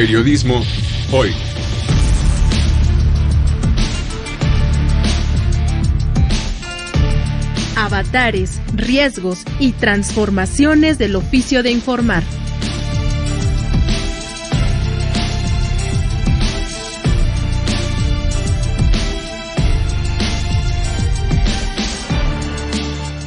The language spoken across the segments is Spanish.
Periodismo hoy. Avatares, riesgos y transformaciones del oficio de informar.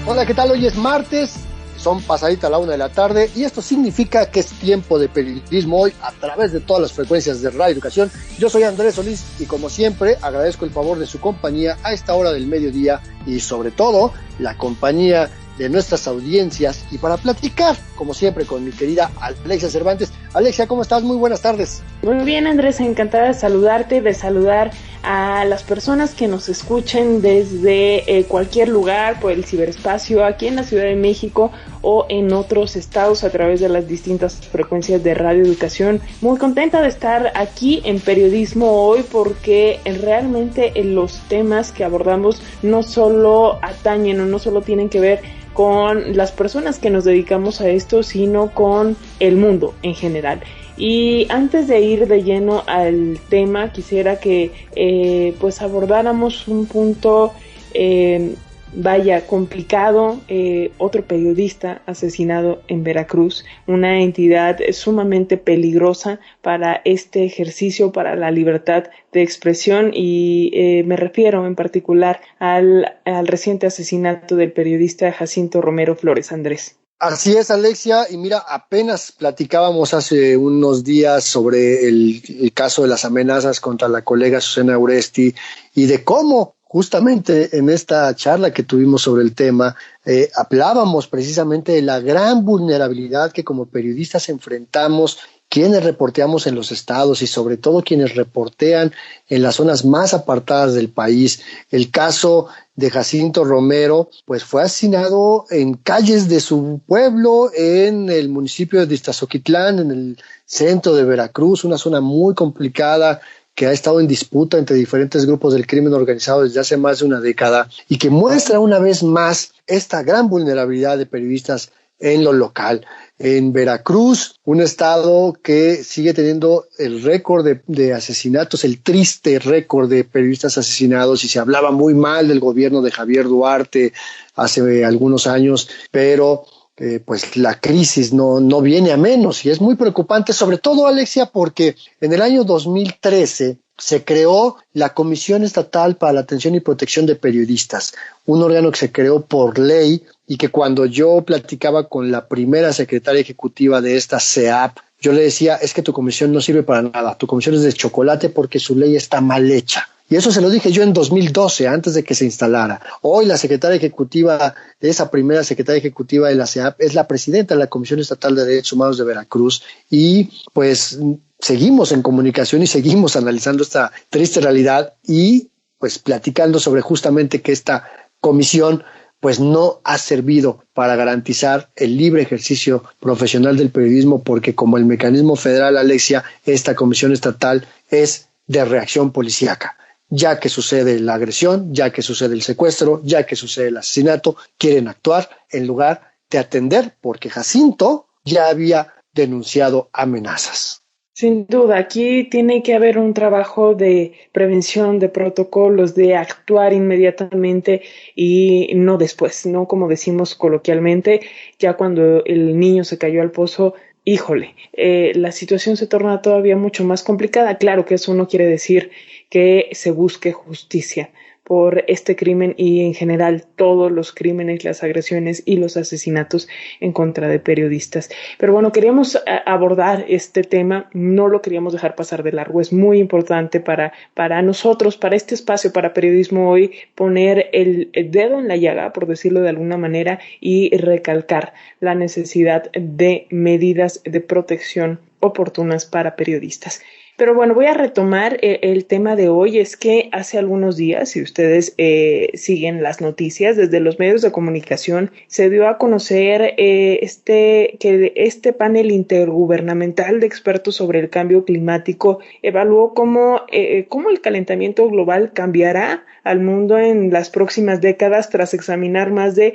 Hola, ¿qué tal? Hoy es martes, son pasadita la 1 de la tarde y esto significa que es tiempo de periodismo hoy a través de todas las frecuencias de Radio Educación. Yo soy Andrés Solís y como siempre agradezco el favor de su compañía a esta hora del mediodía y sobre todo la compañía de nuestras audiencias y para platicar, como siempre, con mi querida Alexia Cervantes. Alexia, ¿cómo estás? Muy buenas tardes. Muy bien, Andrés, encantada de saludarte, de saludar a las personas que nos escuchen desde cualquier lugar, por el ciberespacio, aquí en la Ciudad de México o en otros estados a través de las distintas frecuencias de Radio Educación. Muy contenta de estar aquí en Periodismo Hoy porque realmente los temas que abordamos no solo atañen o no solo tienen que ver con las personas que nos dedicamos a esto, sino con el mundo en general. Y antes de ir de lleno al tema, quisiera que pues abordáramos un punto complicado, otro periodista asesinado en Veracruz, una entidad sumamente peligrosa para este ejercicio, para la libertad de expresión y me refiero en particular al reciente asesinato del periodista Jacinto Romero Flores. Andrés. Así es, Alexia, y mira, apenas platicábamos hace unos días sobre el caso de las amenazas contra la colega Susana Uresti y de cómo justamente en esta charla que tuvimos sobre el tema, hablábamos precisamente de la gran vulnerabilidad que como periodistas enfrentamos quienes reporteamos en los estados y sobre todo quienes reportean en las zonas más apartadas del país. El caso de Jacinto Romero, pues fue asesinado en calles de su pueblo, en el municipio de Iztazoquitlán, en el centro de Veracruz, una zona muy complicada que ha estado en disputa entre diferentes grupos del crimen organizado desde hace más de una década y que muestra una vez más esta gran vulnerabilidad de periodistas en lo local. En Veracruz, un estado que sigue teniendo el récord de asesinatos, el triste récord de periodistas asesinados, y se hablaba muy mal del gobierno de Javier Duarte hace algunos años, pero pues la crisis no viene a menos y es muy preocupante, sobre todo, Alexia, porque en el año 2013 se creó la Comisión Estatal para la Atención y Protección de Periodistas, un órgano que se creó por ley y que cuando yo platicaba con la primera secretaria ejecutiva de esta CEAP, yo le decía, es que tu comisión no sirve para nada, tu comisión es de chocolate porque su ley está mal hecha. Y eso se lo dije yo en 2012, antes de que se instalara. Hoy la secretaria ejecutiva, esa primera secretaria ejecutiva de la CEAP, es la presidenta de la Comisión Estatal de Derechos Humanos de Veracruz y pues seguimos en comunicación y seguimos analizando esta triste realidad y pues platicando sobre justamente que esta comisión pues no ha servido para garantizar el libre ejercicio profesional del periodismo porque como el mecanismo federal, Alexia, esta comisión estatal es de reacción policíaca. Ya que sucede la agresión, ya que sucede el secuestro, ya que sucede el asesinato, quieren actuar en lugar de atender porque Jacinto ya había denunciado amenazas. Sin duda, aquí tiene que haber un trabajo de prevención, de protocolos, de actuar inmediatamente y no después, no como decimos coloquialmente, ya cuando el niño se cayó al pozo. Híjole, la situación se torna todavía mucho más complicada. Claro que eso no quiere decir que se busque justicia por este crimen y en general todos los crímenes, las agresiones y los asesinatos en contra de periodistas. Pero bueno, queríamos abordar este tema, no lo queríamos dejar pasar de largo, es muy importante para nosotros, para este espacio, para Periodismo Hoy, poner el dedo en la llaga, por decirlo de alguna manera, y recalcar la necesidad de medidas de protección oportunas para periodistas. Pero bueno, voy a retomar el tema de hoy. Es que hace algunos días, si ustedes siguen las noticias, desde los medios de comunicación se dio a conocer que este panel intergubernamental de expertos sobre el cambio climático evaluó cómo el calentamiento global cambiará al mundo en las próximas décadas tras examinar más de,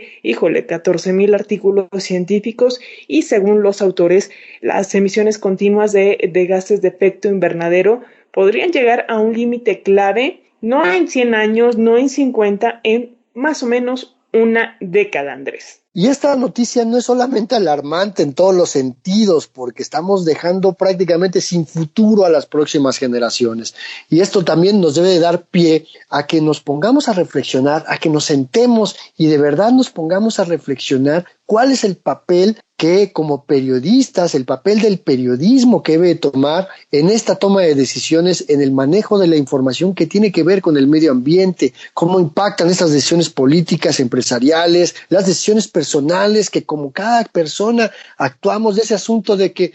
14,000 artículos científicos y según los autores, las emisiones continuas de gases de efecto invernadero podrían llegar a un límite clave, no en 100 años, no en 50, en más o menos una década, Andrés. Y esta noticia no es solamente alarmante en todos los sentidos, porque estamos dejando prácticamente sin futuro a las próximas generaciones. Y esto también nos debe de dar pie a que nos pongamos a reflexionar, a que nos sentemos y de verdad nos pongamos a reflexionar cuál es el papel que como periodistas, el papel del periodismo que debe tomar en esta toma de decisiones, en el manejo de la información que tiene que ver con el medio ambiente, cómo impactan estas decisiones políticas, empresariales, las decisiones personales, que como cada persona actuamos de ese asunto de que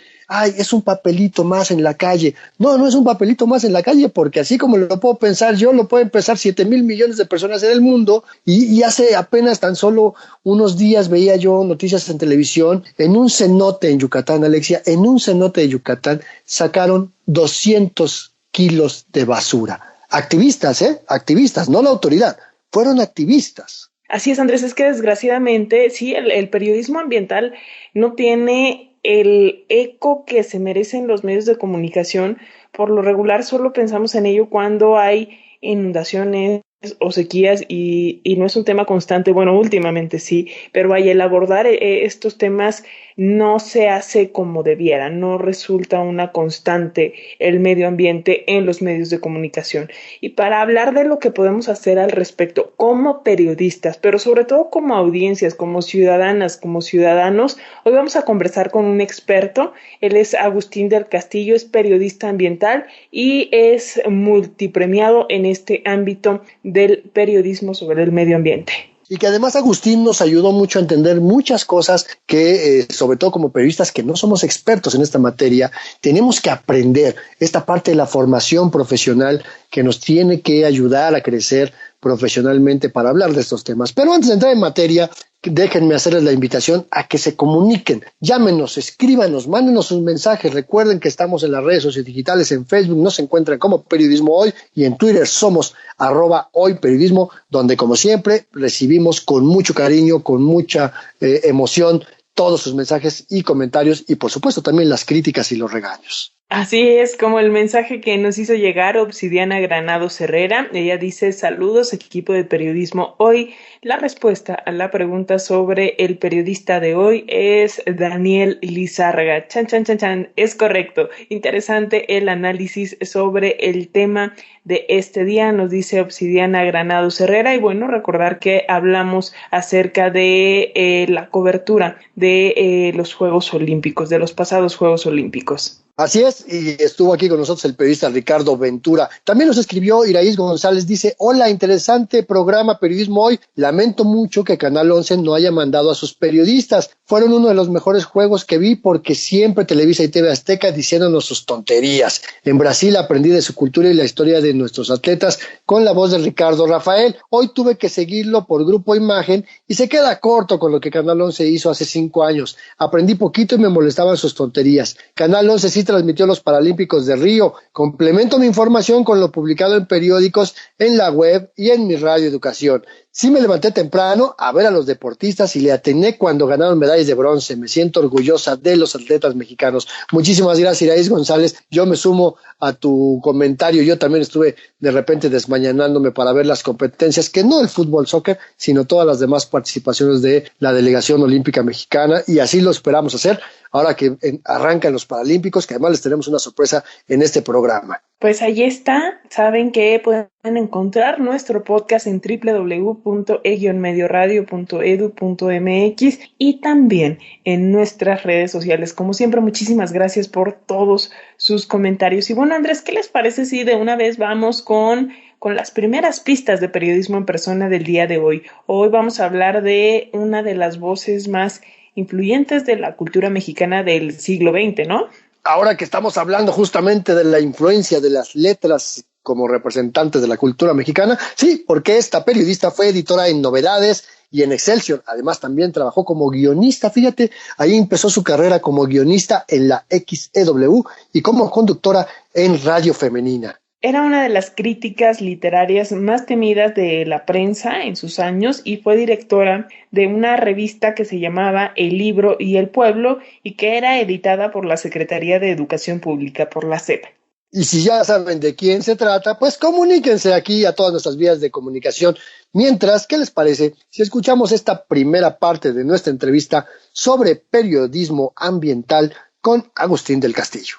es un papelito más en la calle. No, no es un papelito más en la calle, porque así como lo puedo pensar yo, lo pueden pensar 7,000 millones de personas en el mundo, y hace apenas tan solo unos días veía yo noticias en televisión, en un cenote en Yucatán, Alexia, en un cenote de Yucatán sacaron 200 kilos de basura. Activistas, activistas, no la autoridad, fueron activistas. Así es, Andrés, es que desgraciadamente, sí, el periodismo ambiental no tiene el eco que se merecen los medios de comunicación. Por lo regular solo pensamos en ello cuando hay inundaciones o sequías y no es un tema constante. Bueno, últimamente sí, pero vaya, el abordar estos temas no se hace como debiera, no resulta una constante el medio ambiente en los medios de comunicación. Y para hablar de lo que podemos hacer al respecto como periodistas, pero sobre todo como audiencias, como ciudadanas, como ciudadanos, hoy vamos a conversar con un experto. Él es Agustín del Castillo, es periodista ambiental y es multipremiado en este ámbito del periodismo sobre el medio ambiente. Y que además Agustín nos ayudó mucho a entender muchas cosas que, sobre todo como periodistas que no somos expertos en esta materia, tenemos que aprender esta parte de la formación profesional que nos tiene que ayudar a crecer profesionalmente para hablar de estos temas. Pero antes de entrar en materia, déjenme hacerles la invitación a que se comuniquen, llámenos, escríbanos, mándenos sus mensajes. Recuerden que estamos en las redes sociales digitales, en Facebook nos encuentran como Periodismo Hoy y en Twitter somos @hoyperiodismo, donde como siempre recibimos con mucho cariño, con mucha emoción todos sus mensajes y comentarios y por supuesto también las críticas y los regaños. Así es, como el mensaje que nos hizo llegar Obsidiana Granados Herrera. Ella dice: saludos equipo de Periodismo Hoy. La respuesta a la pregunta sobre el periodista de hoy es Daniel Lizárraga. Chan, chan, chan, chan. Es correcto. Interesante el análisis sobre el tema de este día, nos dice Obsidiana Granados Herrera. Y bueno, recordar que hablamos acerca de la cobertura de los Juegos Olímpicos, de los pasados Juegos Olímpicos. Así es, y estuvo aquí con nosotros el periodista Ricardo Ventura. También nos escribió Iraíz González, dice: hola, interesante programa Periodismo Hoy. Lamento mucho que Canal 11 no haya mandado a sus periodistas. Fueron uno de los mejores juegos que vi porque siempre Televisa y TV Azteca diciéndonos sus tonterías. En Brasil aprendí de su cultura y la historia de nuestros atletas con la voz de Ricardo Rafael. Hoy tuve que seguirlo por Grupo Imagen y se queda corto con lo que Canal 11 hizo hace 5 años. Aprendí poquito y me molestaban sus tonterías. Canal 11 sí transmitió los Paralímpicos de Río. Complemento mi información con lo publicado en periódicos, en la web y en mi Radio Educación. Sí me levanté temprano a ver a los deportistas y le atiné cuando ganaron medallas de bronce. Me siento orgullosa de los atletas mexicanos. Muchísimas gracias, Iraíz González. Yo me sumo a tu comentario. Yo también estuve de repente desmañanándome para ver las competencias, que no el fútbol, soccer, sino todas las demás participaciones de la delegación olímpica mexicana, y así lo esperamos hacer ahora que arrancan los Paralímpicos, que además les tenemos una sorpresa en este programa. Pues ahí está. Saben que pueden encontrar nuestro podcast en www.e-medioradio.edu.mx y también en nuestras redes sociales. Como siempre, muchísimas gracias por todos sus comentarios. Y bueno, Andrés, ¿qué les parece si de una vez vamos con las primeras pistas de periodismo en persona del día de hoy? Hoy vamos a hablar de una de las voces más influyentes de la cultura mexicana del siglo XX, ¿no? ahora que estamos hablando justamente de la influencia de las letras como representantes de la cultura mexicana, sí, porque esta periodista fue editora en Novedades y en Excelsior. Además, también trabajó como guionista. Fíjate, ahí empezó su carrera como guionista en la XEW y como conductora en Radio Femenina. Era una de las críticas literarias más temidas de la prensa en sus años y fue directora de una revista que se llamaba El Libro y el Pueblo y que era editada por la Secretaría de Educación Pública, por la SEP. Y si ya saben de quién se trata, pues comuníquense aquí a todas nuestras vías de comunicación. Mientras, ¿qué les parece si escuchamos esta primera parte de nuestra entrevista sobre periodismo ambiental con Agustín del Castillo?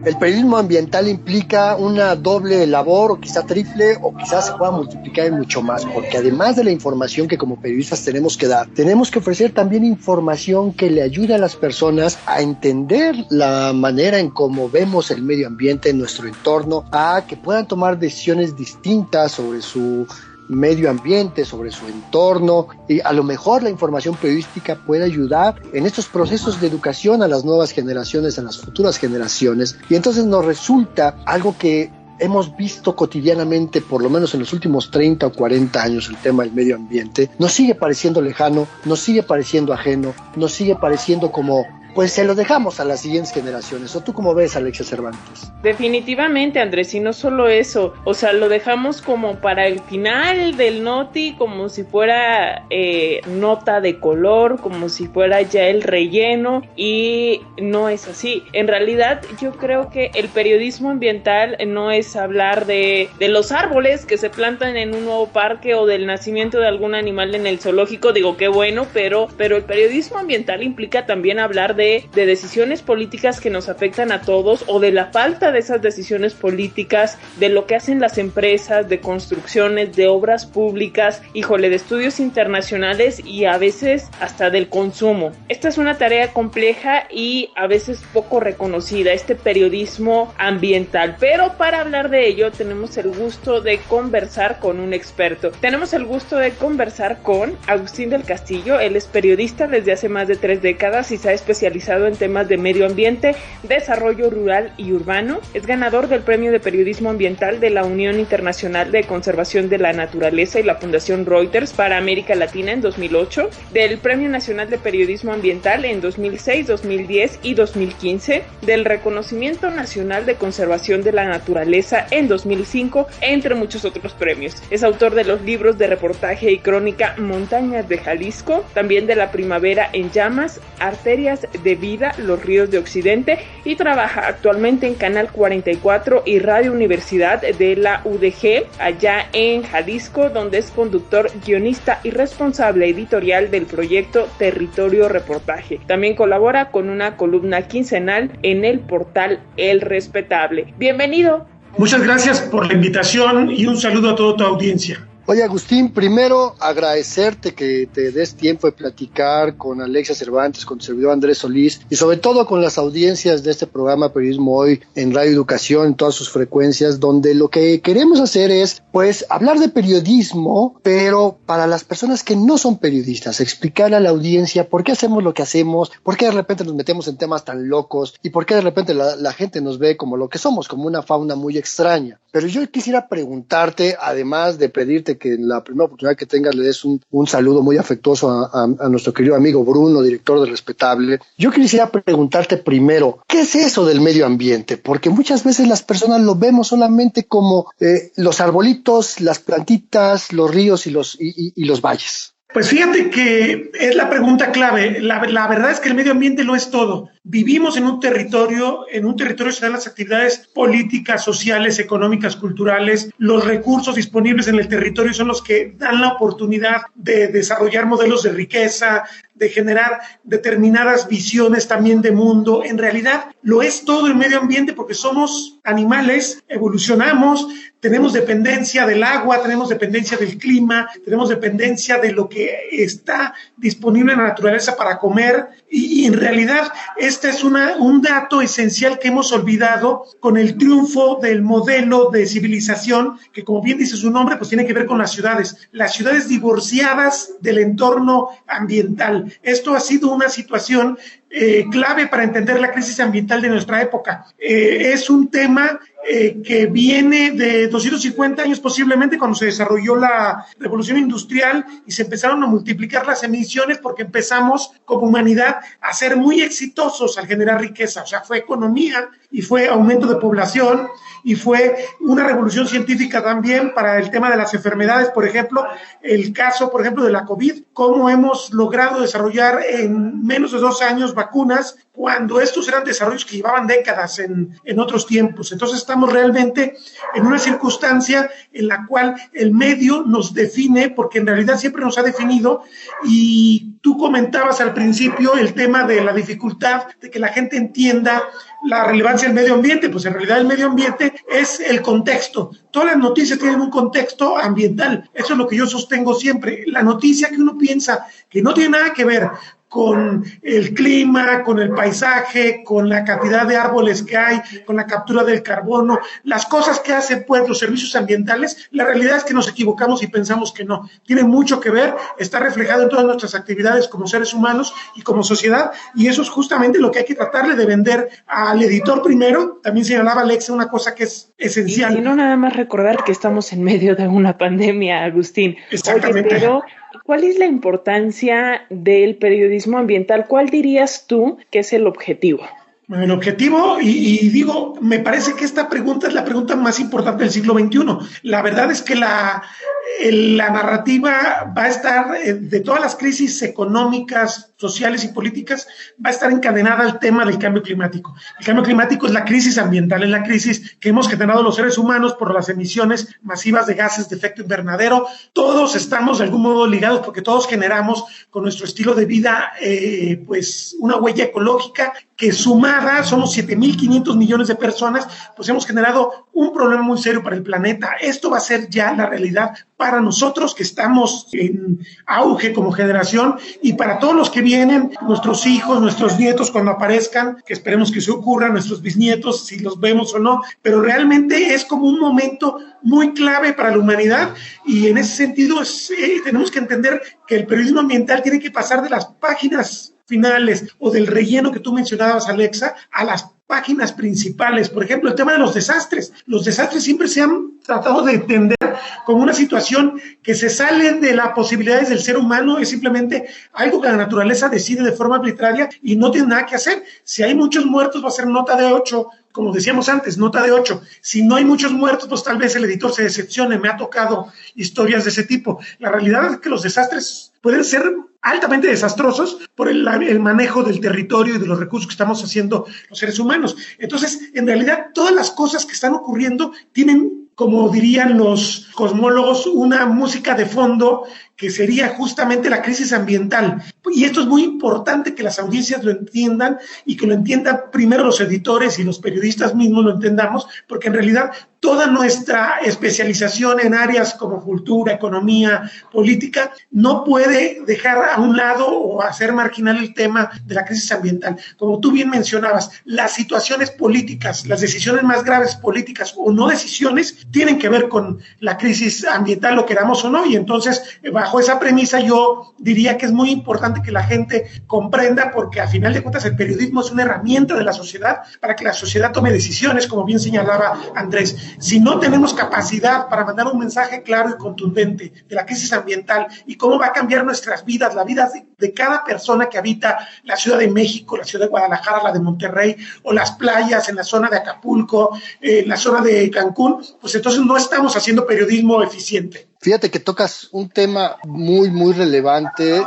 El periodismo ambiental implica una doble labor, o quizá triple, o quizás se pueda multiplicar en mucho más, porque además de la información que como periodistas tenemos que dar, tenemos que ofrecer también información que le ayude a las personas a entender la manera en cómo vemos el medio ambiente en nuestro entorno, a que puedan tomar decisiones distintas sobre su medio ambiente, sobre su entorno, y a lo mejor la información periodística puede ayudar en estos procesos de educación a las nuevas generaciones, a las futuras generaciones, y entonces nos resulta algo que hemos visto cotidianamente, por lo menos en los últimos 30 o 40 años, el tema del medio ambiente, nos sigue pareciendo lejano, nos sigue pareciendo ajeno, nos sigue pareciendo como pues se lo dejamos a las siguientes generaciones. ¿O tú cómo ves, Alexia Cervantes? Definitivamente, Andrés, y no solo eso, o sea, lo dejamos como para el final del noti, como si fuera nota de color, como si fuera ya el relleno, y no es así. En realidad, yo creo que el periodismo ambiental no es hablar de los árboles que se plantan en un nuevo parque o del nacimiento de algún animal en el zoológico, digo, qué bueno, pero el periodismo ambiental implica también hablar de decisiones políticas que nos afectan a todos o de la falta de esas decisiones políticas, de lo que hacen las empresas, de construcciones, de obras públicas, híjole, de estudios internacionales y a veces hasta del consumo. Esta es una tarea compleja y a veces poco reconocida, este periodismo ambiental, pero para hablar de ello tenemos el gusto de conversar con un experto. Tenemos el gusto de conversar con Agustín del Castillo. Él es periodista desde hace más de 3 décadas y se ha especializado en temas de medio ambiente, desarrollo rural y urbano. Es ganador del Premio de Periodismo Ambiental de la Unión Internacional de Conservación de la Naturaleza y la Fundación Reuters para América Latina en 2008, del Premio Nacional de Periodismo Ambiental en 2006, 2010 y 2015, del Reconocimiento Nacional de Conservación de la Naturaleza en 2005, entre muchos otros premios. Es autor de los libros de reportaje y crónica Montañas de Jalisco, también de La Primavera en Llamas, Arterias de Vida, Los Ríos de Occidente, y trabaja actualmente en Canal 44 y Radio Universidad de la UDG, allá en Jalisco, donde es conductor, guionista y responsable editorial del proyecto Territorio Reportaje. También colabora con una columna quincenal en el portal El Respetable. Bienvenido. Muchas gracias por la invitación y un saludo a toda tu audiencia. Oye, Agustín, primero agradecerte que te des tiempo de platicar con Alexia Cervantes, con tu servidor Andrés Solís y sobre todo con las audiencias de este programa Periodismo Hoy en Radio Educación, en todas sus frecuencias, donde lo que queremos hacer es, pues, hablar de periodismo, pero para las personas que no son periodistas, explicar a la audiencia por qué hacemos lo que hacemos, por qué de repente nos metemos en temas tan locos y por qué de repente la gente nos ve como lo que somos, como una fauna muy extraña. Pero yo quisiera preguntarte, además de pedirte que en la primera oportunidad que tengas le des un saludo muy afectuoso a nuestro querido amigo Bruno, director de Respetable. Yo quisiera preguntarte primero, ¿qué es eso del medio ambiente? Porque muchas veces las personas lo vemos solamente como los arbolitos, las plantitas, los ríos y los valles. Pues fíjate que es la pregunta clave. La verdad es que el medio ambiente lo es todo. Vivimos en un territorio se dan las actividades políticas, sociales, económicas, culturales. Los recursos disponibles en el territorio son los que dan la oportunidad de desarrollar modelos de riqueza, de generar determinadas visiones también de mundo. En realidad lo es todo el medio ambiente porque somos animales, evolucionamos, tenemos dependencia del agua, tenemos dependencia del clima, tenemos dependencia de lo que está disponible en la naturaleza para comer y en realidad este es un dato esencial que hemos olvidado con el triunfo del modelo de civilización que, como bien dice su nombre, pues tiene que ver con las ciudades divorciadas del entorno ambiental. Esto ha sido una situación clave para entender la crisis ambiental de nuestra época. Es un tema que viene de 250 años posiblemente cuando se desarrolló la revolución industrial y se empezaron a multiplicar las emisiones porque empezamos como humanidad a ser muy exitosos al generar riqueza. O sea, fue economía y fue aumento de población y fue una revolución científica también para el tema de las enfermedades. Por ejemplo, el caso, por ejemplo, de la COVID, cómo hemos logrado desarrollar en menos de 2 años vacunas cuando estos eran desarrollos que llevaban décadas en otros tiempos. Entonces estamos realmente en una circunstancia en la cual el medio nos define, porque en realidad siempre nos ha definido, y tú comentabas al principio el tema de la dificultad de que la gente entienda la relevancia del medio ambiente. Pues en realidad el medio ambiente es el contexto. Todas las noticias tienen un contexto ambiental. Eso es lo que yo sostengo siempre. La noticia que uno piensa que no tiene nada que ver con el clima, con el paisaje, con la cantidad de árboles que hay, con la captura del carbono, las cosas que hacen pues los servicios ambientales, la realidad es que nos equivocamos y pensamos que no. Tiene mucho que ver, está reflejado en todas nuestras actividades como seres humanos y como sociedad, y eso es justamente lo que hay que tratarle de vender al editor primero. También señalaba Alexa una cosa que es esencial. Y no nada más recordar que estamos en medio de una pandemia, Agustín. Exactamente. Oye, pero ¿cuál es la importancia del periodismo ambiental? ¿Cuál dirías tú que es el objetivo? Bueno, el objetivo, y digo, me parece que esta pregunta es la pregunta más importante del siglo XXI. La verdad es que la narrativa va a estar, de todas las crisis económicas, sociales y políticas, va a estar encadenada al tema del cambio climático. El cambio climático es la crisis ambiental, es la crisis que hemos generado los seres humanos por las emisiones masivas de gases de efecto invernadero. Todos estamos de algún modo ligados porque todos generamos con nuestro estilo de vida pues una huella ecológica que sumada, somos 7.500 millones de personas, pues hemos generado un problema muy serio para el planeta. Esto va a ser ya la realidad para nosotros que estamos en auge como generación y para todos los que vienen, nuestros hijos, nuestros nietos cuando aparezcan, que esperemos que se ocurra, nuestros bisnietos, si los vemos o no, pero realmente es como un momento muy clave para la humanidad y en ese sentido tenemos que entender que el periodismo ambiental tiene que pasar de las páginas finales o del relleno que tú mencionabas, Alexa, a las páginas principales. Por ejemplo, el tema de los desastres. Los desastres siempre se han tratado de entender como una situación que se sale de las posibilidades del ser humano, es simplemente algo que la naturaleza decide de forma arbitraria y no tiene nada que hacer. Si hay muchos muertos va a ser nota de 8, como decíamos antes, nota de 8. Si no hay muchos muertos, pues tal vez el editor se decepcione. Me ha tocado historias de ese tipo. La realidad es que los desastres pueden ser altamente desastrosos por el manejo del territorio y de los recursos que estamos haciendo los seres humanos. Entonces, en realidad, todas las cosas que están ocurriendo tienen, como dirían los cosmólogos, una música de fondo que sería justamente la crisis ambiental. Y esto es muy importante que las audiencias lo entiendan y que lo entiendan primero los editores y los periodistas mismos lo entendamos, porque en realidad toda nuestra especialización en áreas como cultura, economía, política, no puede dejar a un lado o hacer marginal el tema de la crisis ambiental. Como tú bien mencionabas, las situaciones políticas, las decisiones más graves políticas o no decisiones tienen que ver con la crisis ambiental, lo queramos o no, y entonces bajo esa premisa yo diría que es muy importante que la gente comprenda, porque a final de cuentas el periodismo es una herramienta de la sociedad para que la sociedad tome decisiones, como bien señalaba Andrés. Si no tenemos capacidad para mandar un mensaje claro y contundente de la crisis ambiental y cómo va a cambiar nuestras vidas, la vida de cada persona que habita la Ciudad de México, la Ciudad de Guadalajara, la de Monterrey, o las playas en la zona de Acapulco, en la zona de Cancún, pues entonces no estamos haciendo periodismo eficiente. Fíjate que tocas un tema muy relevante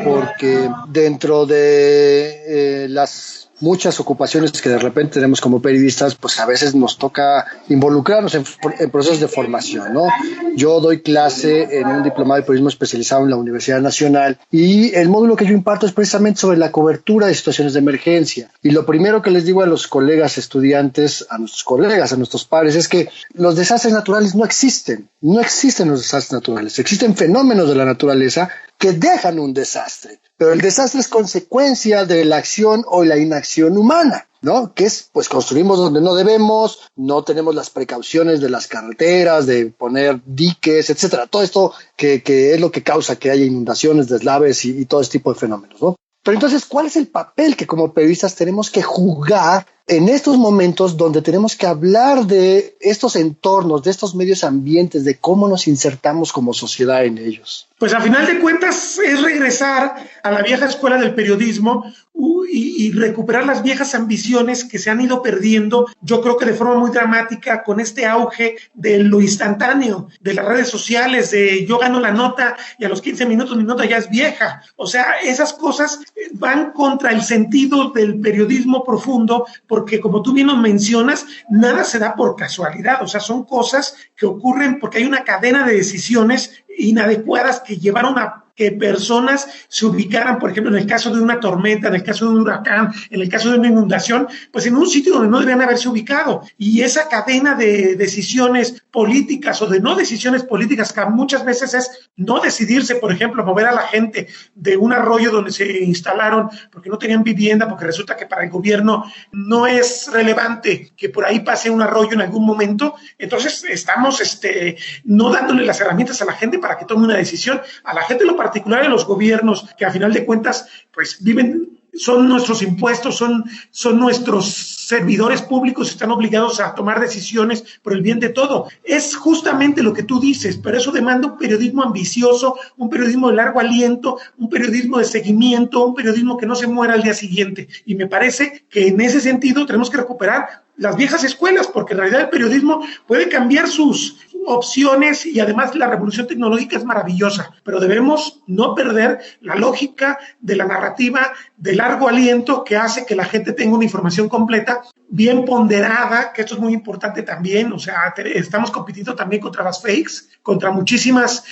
porque dentro de las muchas ocupaciones que de repente tenemos como periodistas, pues a veces nos toca involucrarnos en procesos de formación, ¿no? Yo doy clase en un diplomado de periodismo especializado en la Universidad Nacional y el módulo que yo imparto es precisamente sobre la cobertura de situaciones de emergencia. Y lo primero que les digo a los colegas estudiantes, a nuestros colegas, a nuestros pares, es que los desastres naturales no existen. No existen los desastres naturales. Existen fenómenos de la naturaleza que dejan un desastre. Pero el desastre es consecuencia de la acción o la inacción humana, ¿no? Que es, pues construimos donde no debemos, no tenemos las precauciones de las carreteras, de poner diques, etcétera. Todo esto que es lo que causa que haya inundaciones, deslaves y todo este tipo de fenómenos, ¿no? Pero entonces, ¿cuál es el papel que como periodistas tenemos que jugar en estos momentos donde tenemos que hablar de estos entornos, de estos medios ambientes, de cómo nos insertamos como sociedad en ellos? Pues a final de cuentas es regresar a la vieja escuela del periodismo y recuperar las viejas ambiciones que se han ido perdiendo, yo creo que de forma muy dramática con este auge de lo instantáneo, de las redes sociales, de yo gano la nota y a los 15 minutos mi nota ya es vieja. O sea, esas cosas van contra el sentido del periodismo profundo, porque como tú bien nos mencionas, nada se da por casualidad, o sea, son cosas que ocurren porque hay una cadena de decisiones inadecuadas que llevaron a que personas se ubicaran, por ejemplo, en el caso de una tormenta, en el caso de un huracán, en el caso de una inundación, pues en un sitio donde no debían haberse ubicado. Y esa cadena de decisiones políticas o de no decisiones políticas, que muchas veces es no decidirse, por ejemplo, mover a la gente de un arroyo donde se instalaron porque no tenían vivienda, porque resulta que para el gobierno no es relevante que por ahí pase un arroyo en algún momento. Entonces estamos no dándole las herramientas a la gente para que tome una decisión. A la gente lo particular de los gobiernos, que a final de cuentas pues viven, son nuestros impuestos, son nuestros servidores públicos, están obligados a tomar decisiones por el bien de todo. Es justamente lo que tú dices, pero eso demanda un periodismo ambicioso, un periodismo de largo aliento, un periodismo de seguimiento, un periodismo que no se muera al día siguiente. Y me parece que en ese sentido tenemos que recuperar las viejas escuelas, porque en realidad el periodismo puede cambiar sus opciones y además la revolución tecnológica es maravillosa, pero debemos no perder la lógica de la narrativa de largo aliento que hace que la gente tenga una información completa, bien ponderada, que esto es muy importante también. O sea, estamos compitiendo también contra las fakes, contra muchísimas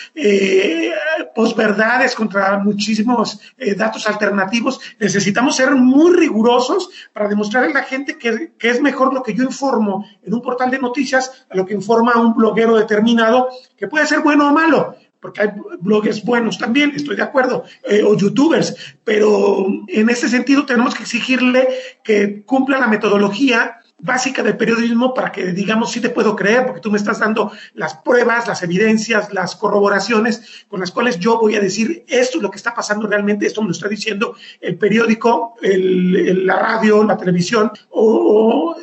posverdades, contra muchísimos datos alternativos. Necesitamos ser muy rigurosos para demostrarle a la gente que es mejor lo que yo informo en un portal de noticias a lo que informa un bloguero determinado, que puede ser bueno o malo, porque hay bloggers buenos también, estoy de acuerdo, o youtubers, pero en ese sentido tenemos que exigirle que cumpla la metodología básica del periodismo para que digamos sí te puedo creer porque tú me estás dando las pruebas, las evidencias, las corroboraciones con las cuales yo voy a decir esto es lo que está pasando realmente, esto me lo está diciendo el periódico, la radio, la televisión o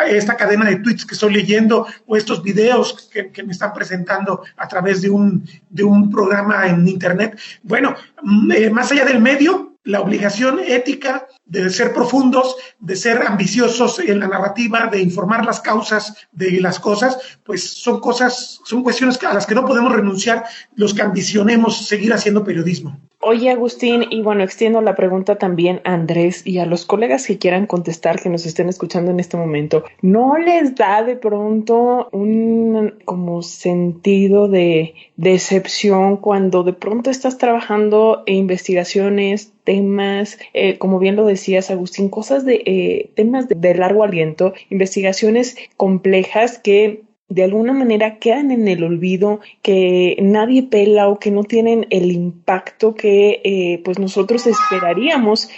esta cadena de tweets que estoy leyendo o estos videos que me están presentando a través de un programa en internet. Bueno, más allá del medio, la obligación ética de ser profundos, de ser ambiciosos en la narrativa, de informar las causas de las cosas, pues son cuestiones a las que no podemos renunciar los que ambicionemos seguir haciendo periodismo. Oye, Agustín, y bueno, extiendo la pregunta también a Andrés y a los colegas que quieran contestar, que nos estén escuchando en este momento. ¿No les da de pronto un como sentido de decepción cuando de pronto estás trabajando en investigaciones, temas, como bien lo decías, Agustín, cosas de temas de largo aliento, investigaciones complejas que de alguna manera quedan en el olvido, que nadie pela o que no tienen el impacto que pues nosotros esperaríamos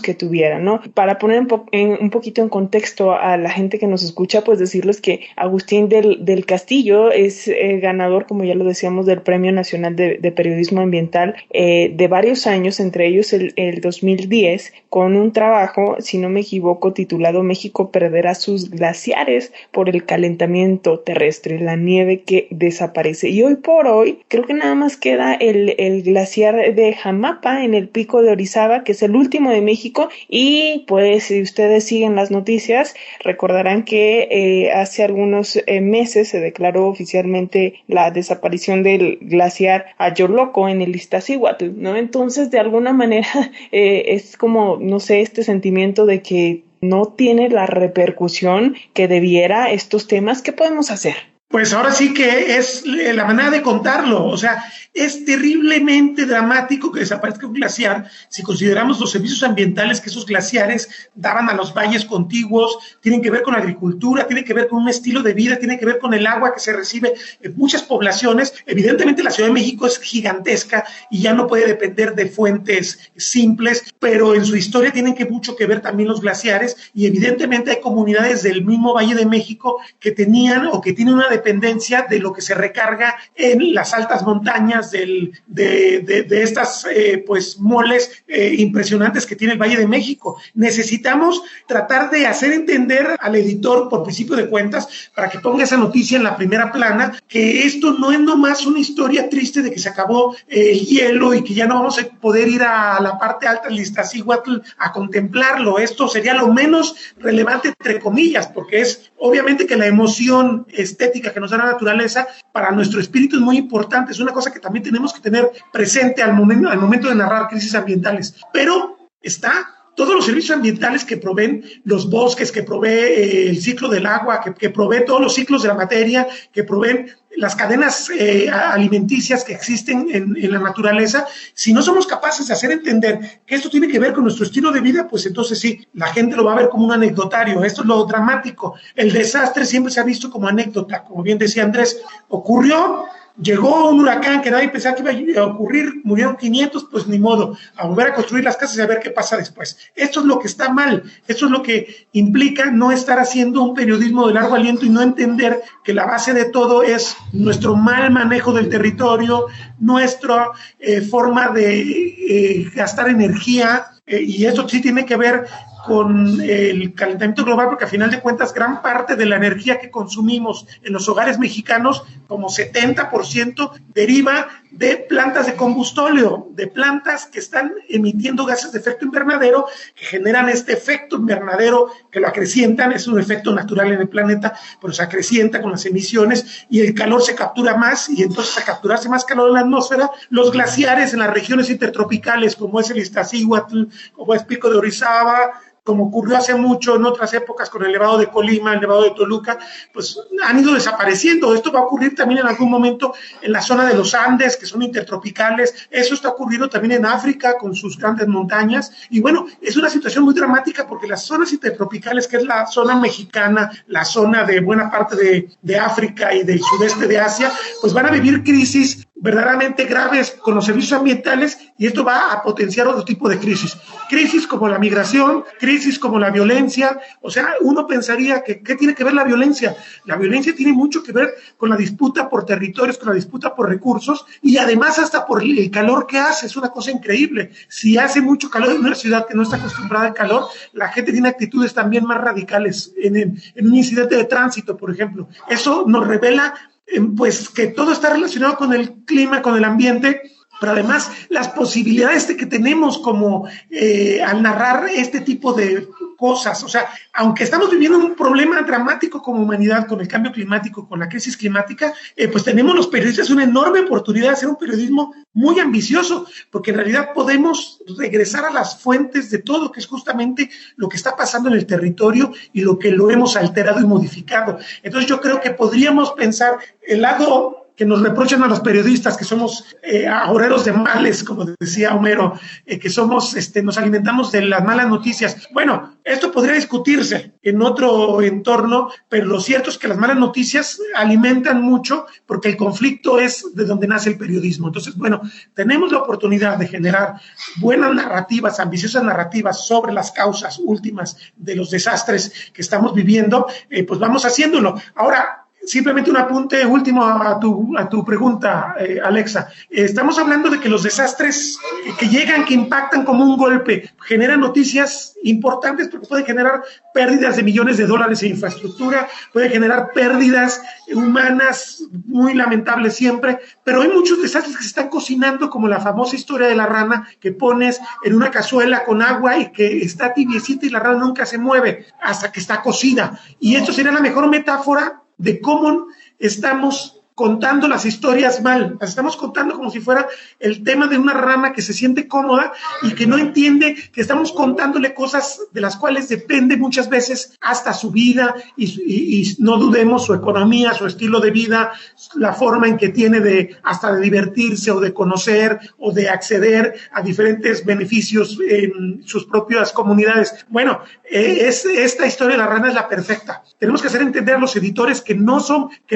que tuvieran, ¿no? Para poner un poquito en contexto a la gente que nos escucha, pues decirles que Agustín del Castillo es ganador, como ya lo decíamos, del Premio Nacional de Periodismo Ambiental de varios años, entre ellos el 2010, con un trabajo, si no me equivoco, titulado México perderá sus glaciares, por el calentamiento terrestre, la nieve que desaparece. Y hoy por hoy creo que nada más queda el glaciar de Jamapa en el pico de Orizaba, que es el último de México. Y pues si ustedes siguen las noticias, recordarán que hace algunos meses se declaró oficialmente la desaparición del glaciar Ayoloco en el Iztaccíhuatl, ¿no? Entonces, de alguna manera, es como, no sé, este sentimiento de que no tiene la repercusión que debiera estos temas. ¿Qué podemos hacer? Pues ahora sí que es la manera de contarlo, o sea, es terriblemente dramático que desaparezca un glaciar si consideramos los servicios ambientales que esos glaciares daban a los valles contiguos, tienen que ver con la agricultura, tienen que ver con un estilo de vida, tienen que ver con el agua que se recibe en muchas poblaciones. Evidentemente la Ciudad de México es gigantesca y ya no puede depender de fuentes simples, pero en su historia tienen mucho que ver también los glaciares y evidentemente hay comunidades del mismo Valle de México que tenían o que tienen una dependencia de lo que se recarga en las altas montañas de estas pues moles impresionantes que tiene el Valle de México. Necesitamos tratar de hacer entender al editor por principio de cuentas para que ponga esa noticia en la primera plana, que esto no es nomás una historia triste de que se acabó el hielo y que ya no vamos a poder ir a la parte alta del Iztaccíhuatl a contemplarlo. Esto sería lo menos relevante entre comillas, porque es obviamente que la emoción estética que nos da la naturaleza para nuestro espíritu es muy importante, es una cosa que también tenemos que tener presente al momento de narrar crisis ambientales, pero está todos los servicios ambientales que proveen los bosques, que provee el ciclo del agua, que provee todos los ciclos de la materia, que proveen las cadenas alimenticias que existen en la naturaleza. Si no somos capaces de hacer entender que esto tiene que ver con nuestro estilo de vida, pues entonces sí, la gente lo va a ver como un anecdotario. Esto es lo dramático. El desastre siempre se ha visto como anécdota, como bien decía Andrés, ocurrió. Llegó un huracán que nadie pensaba que iba a ocurrir, murieron 500, pues ni modo, a volver a construir las casas y a ver qué pasa después. Esto es lo que está mal, esto es lo que implica no estar haciendo un periodismo de largo aliento y no entender que la base de todo es nuestro mal manejo del territorio, nuestra forma de gastar energía, y esto sí tiene que ver con el calentamiento global, porque a final de cuentas gran parte de la energía que consumimos en los hogares mexicanos, como 70%, deriva de plantas de combustóleo, de plantas que están emitiendo gases de efecto invernadero, que generan este efecto invernadero, que lo acrecientan, es un efecto natural en el planeta, pero se acrecienta con las emisiones y el calor se captura más, y entonces a capturarse más calor en la atmósfera, los glaciares en las regiones intertropicales, como es el Iztaccíhuatl, como es Pico de Orizaba, como ocurrió hace mucho en otras épocas con el Nevado de Colima, el Nevado de Toluca, pues han ido desapareciendo. Esto va a ocurrir también en algún momento en la zona de los Andes, que son intertropicales. Eso está ocurriendo también en África con sus grandes montañas. Y bueno, es una situación muy dramática porque las zonas intertropicales, que es la zona mexicana, la zona de buena parte de África y del sudeste de Asia, pues van a vivir crisis verdaderamente graves con los servicios ambientales, y esto va a potenciar otro tipo de crisis como la migración, crisis como la violencia. O sea, uno pensaría que ¿qué tiene que ver la violencia? La violencia tiene mucho que ver con la disputa por territorios, con la disputa por recursos, y además hasta por el calor que hace. Es una cosa increíble. Si hace mucho calor en una ciudad que no está acostumbrada al calor, la gente tiene actitudes también más radicales en un incidente de tránsito, por ejemplo. Eso nos revela pues que todo está relacionado con el clima, con el ambiente, pero además las posibilidades que tenemos como al narrar este tipo de cosas. O sea, aunque estamos viviendo un problema dramático como humanidad con el cambio climático, con la crisis climática, pues tenemos los periodistas una enorme oportunidad de hacer un periodismo muy ambicioso, porque en realidad podemos regresar a las fuentes de todo, que es justamente lo que está pasando en el territorio y lo que lo hemos alterado y modificado. Entonces yo creo que podríamos pensar el lado que nos reprochan a los periodistas, que somos agoreros de males, como decía Homero, que somos, nos alimentamos de las malas noticias. Bueno, esto podría discutirse en otro entorno, pero lo cierto es que las malas noticias alimentan mucho, porque el conflicto es de donde nace el periodismo. Entonces, bueno, tenemos la oportunidad de generar buenas narrativas, ambiciosas narrativas sobre las causas últimas de los desastres que estamos viviendo, pues vamos haciéndolo. Ahora, simplemente un apunte último a tu pregunta, Alexa. Estamos hablando de que los desastres que llegan, que impactan como un golpe, generan noticias importantes porque pueden generar pérdidas de millones de dólares en infraestructura, pueden generar pérdidas humanas muy lamentables siempre, pero hay muchos desastres que se están cocinando, como la famosa historia de la rana que pones en una cazuela con agua y que está tibiecita y la rana nunca se mueve hasta que está cocida. Y esto sería la mejor metáfora de cómo estamos contando las historias mal, las estamos contando como si fuera el tema de una rana que se siente cómoda y que no entiende que estamos contándole cosas de las cuales depende muchas veces hasta su vida y no dudemos su economía, su estilo de vida, la forma en que tiene hasta de divertirse o de conocer o de acceder a diferentes beneficios en sus propias comunidades. Bueno, esta historia de la rana es la perfecta. Tenemos que hacer entender a los editores que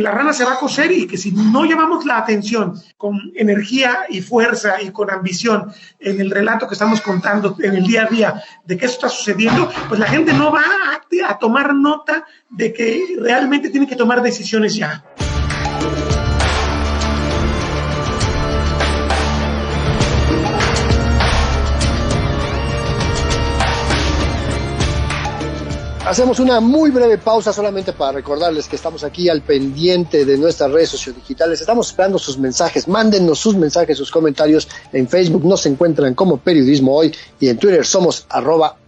la rana se va a cocer y que si no llamamos la atención con energía y fuerza y con ambición en el relato que estamos contando en el día a día de que eso está sucediendo, pues la gente no va a tomar nota de que realmente tiene que tomar decisiones ya. Hacemos una muy breve pausa solamente para recordarles que estamos aquí al pendiente de nuestras redes sociodigitales. Estamos esperando sus mensajes. Mándennos sus mensajes, sus comentarios. En Facebook nos encuentran como Periodismo Hoy y en Twitter somos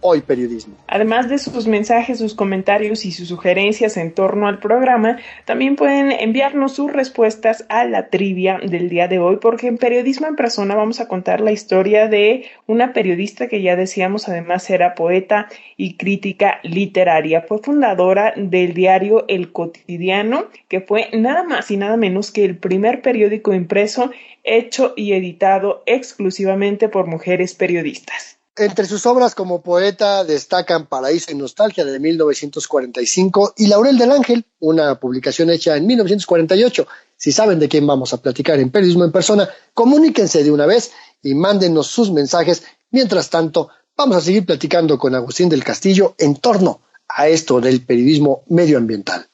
@hoyperiodismo. Además de sus mensajes, sus comentarios y sus sugerencias en torno al programa, también pueden enviarnos sus respuestas a la trivia del día de hoy, porque en Periodismo en Persona vamos a contar la historia de una periodista que ya decíamos además era poeta y crítica literaria. Fue fundadora del diario El Cotidiano, que fue nada más y nada menos que el primer periódico impreso hecho y editado exclusivamente por mujeres periodistas. Entre sus obras como poeta destacan Paraíso y Nostalgia de 1945 y Laurel del Ángel, una publicación hecha en 1948. Si saben de quién vamos a platicar en Periodismo en Persona, comuníquense de una vez y mándenos sus mensajes. Mientras tanto, vamos a seguir platicando con Agustín del Castillo en torno a esto del periodismo medioambiental.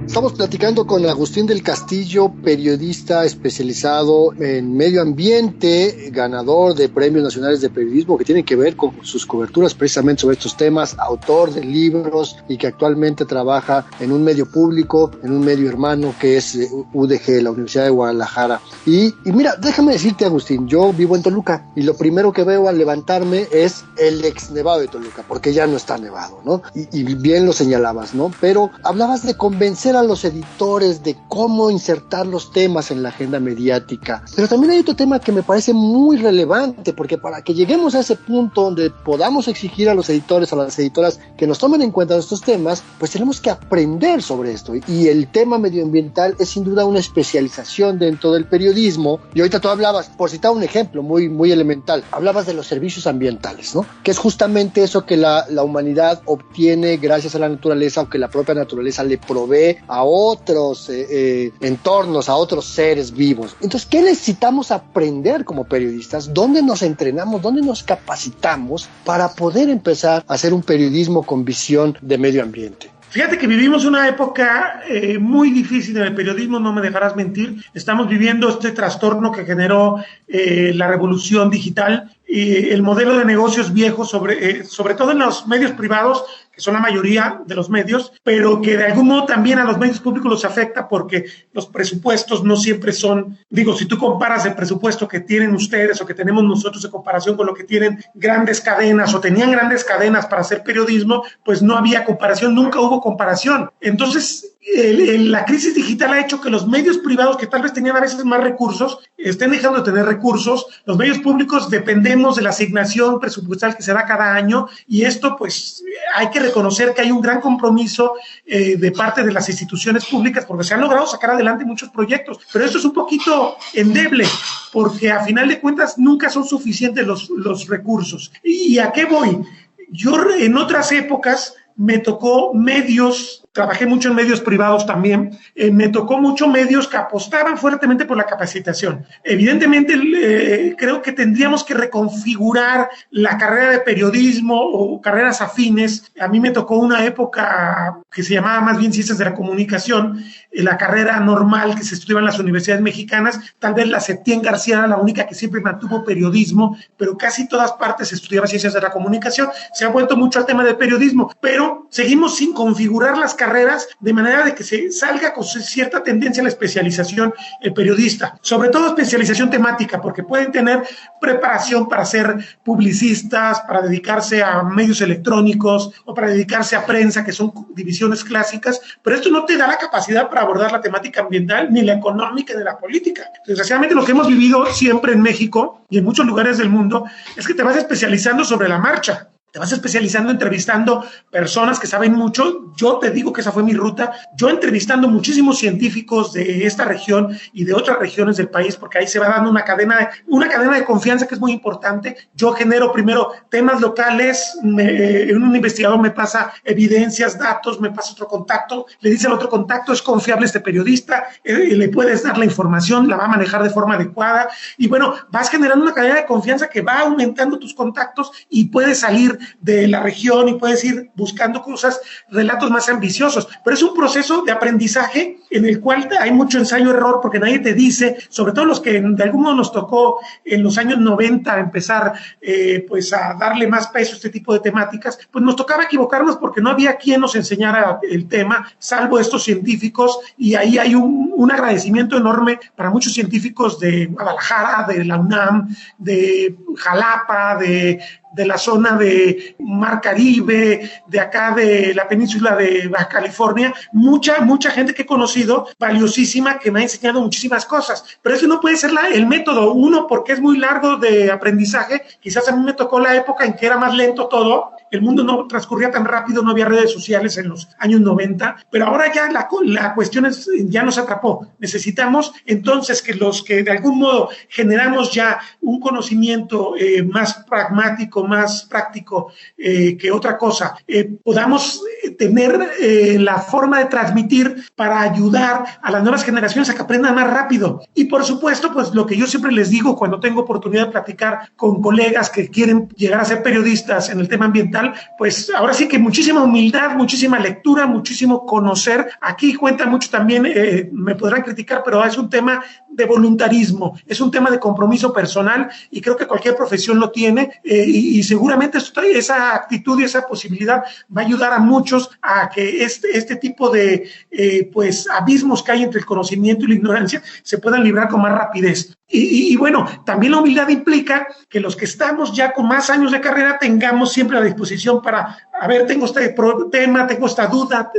Estamos platicando con Agustín del Castillo, periodista especializado en medio ambiente, ganador de premios nacionales de periodismo que tienen que ver con sus coberturas precisamente sobre estos temas, autor de libros y que actualmente trabaja en un medio público, en un medio hermano que es UDG, la Universidad de Guadalajara. Y mira, déjame decirte, Agustín, yo vivo en Toluca y lo primero que veo al levantarme es el ex nevado de Toluca, porque ya no está nevado, ¿no? Y bien lo señalabas, ¿no? Pero hablabas de convencer a los editores de cómo insertar los temas en la agenda mediática. Pero también hay otro tema que me parece muy relevante, porque para que lleguemos a ese punto donde podamos exigir a los editores, a las editoras que nos tomen en cuenta estos temas, pues tenemos que aprender sobre esto. Y el tema medioambiental es sin duda una especialización dentro del periodismo. Y ahorita tú hablabas, por citar un ejemplo muy, muy elemental, hablabas de los servicios ambientales, ¿no? Que es justamente eso que la humanidad obtiene gracias a la naturaleza o que la propia naturaleza le provee a otros entornos, a otros seres vivos. Entonces, ¿qué necesitamos aprender como periodistas? ¿Dónde nos entrenamos? ¿Dónde nos capacitamos para poder empezar a hacer un periodismo con visión de medio ambiente? Fíjate que vivimos una época muy difícil en el periodismo, no me dejarás mentir. Estamos viviendo este trastorno que generó la revolución digital, el modelo de negocios viejos, sobre todo en los medios privados, que son la mayoría de los medios, pero que de algún modo también a los medios públicos los afecta porque los presupuestos no siempre son, si tú comparas el presupuesto que tienen ustedes o que tenemos nosotros en comparación con lo que tienen grandes cadenas o tenían grandes cadenas para hacer periodismo, pues no había comparación, nunca hubo comparación. Entonces, la crisis digital ha hecho que los medios privados, que tal vez tenían a veces más recursos, estén dejando de tener recursos. Los medios públicos dependemos de la asignación presupuestal que se da cada año y esto, pues, hay que reconocer que hay un gran compromiso de parte de las instituciones públicas porque se han logrado sacar adelante muchos proyectos, pero esto es un poquito endeble porque a final de cuentas nunca son suficientes los recursos. ¿Y a qué voy? Yo en otras épocas me tocó medios, trabajé mucho en medios privados también, me tocó mucho medios que apostaban fuertemente por la capacitación. Evidentemente, creo que tendríamos que reconfigurar la carrera de periodismo o carreras afines. A mí me tocó una época que se llamaba más bien Ciencias de la Comunicación, la carrera normal que se estudiaba en las universidades mexicanas. Tal vez la Septién García era la única que siempre mantuvo periodismo, pero casi todas partes se estudiaba Ciencias de la Comunicación. Se ha vuelto mucho al tema del periodismo, pero seguimos sin configurar las carreras de manera de que se salga con cierta tendencia a la especialización periodista, sobre todo especialización temática, porque pueden tener preparación para ser publicistas, para dedicarse a medios electrónicos o para dedicarse a prensa, que son divisiones clásicas, pero esto no te da la capacidad para abordar la temática ambiental, ni la económica, ni la política. Desgraciadamente, lo que hemos vivido siempre en México y en muchos lugares del mundo es que te vas especializando sobre la marcha. Te vas especializando, entrevistando personas que saben mucho. Yo te digo que esa fue mi ruta. Yo entrevistando muchísimos científicos de esta región y de otras regiones del país, porque ahí se va dando una cadena de confianza que es muy importante. Yo genero primero temas locales, un investigador me pasa evidencias, datos, me pasa otro contacto, le dice al otro contacto, es confiable este periodista, le puedes dar la información, la va a manejar de forma adecuada. Y bueno, vas generando una cadena de confianza que va aumentando tus contactos y puedes salir de la región y puedes ir buscando cosas, relatos más ambiciosos, pero es un proceso de aprendizaje en el cual hay mucho ensayo-error, porque nadie te dice, sobre todo los que de algún modo nos tocó en los años 90 empezar pues a darle más peso a este tipo de temáticas, pues nos tocaba equivocarnos porque no había quien nos enseñara el tema, salvo estos científicos, y ahí hay un agradecimiento enorme para muchos científicos de Guadalajara, de la UNAM, de Jalapa, de la zona de Mar Caribe, de acá de la península de Baja California, mucha gente que he conocido, valiosísima, que me ha enseñado muchísimas cosas, pero eso no puede ser el método, uno, porque es muy largo de aprendizaje. Quizás a mí me tocó la época en que era más lento todo, el mundo no transcurría tan rápido, no había redes sociales en los años 90, pero ahora ya la cuestión ya nos atrapó. Necesitamos entonces que los que de algún modo generamos ya un conocimiento más pragmático, más práctico que otra cosa, podamos tener la forma de transmitir para ayudar a las nuevas generaciones a que aprendan más rápido. Y por supuesto, pues lo que yo siempre les digo cuando tengo oportunidad de platicar con colegas que quieren llegar a ser periodistas en el tema ambiental, pues ahora sí que muchísima humildad, muchísima lectura, muchísimo conocer. Aquí cuenta mucho también, me podrán criticar, pero es un tema de voluntarismo, es un tema de compromiso personal, y creo que cualquier profesión lo tiene, y seguramente esa actitud y esa posibilidad va a ayudar a muchos a que este tipo de pues abismos que hay entre el conocimiento y la ignorancia se puedan librar con más rapidez. Y bueno, también la humildad implica que los que estamos ya con más años de carrera tengamos siempre a disposición para, a ver, tengo este tema, tengo esta duda,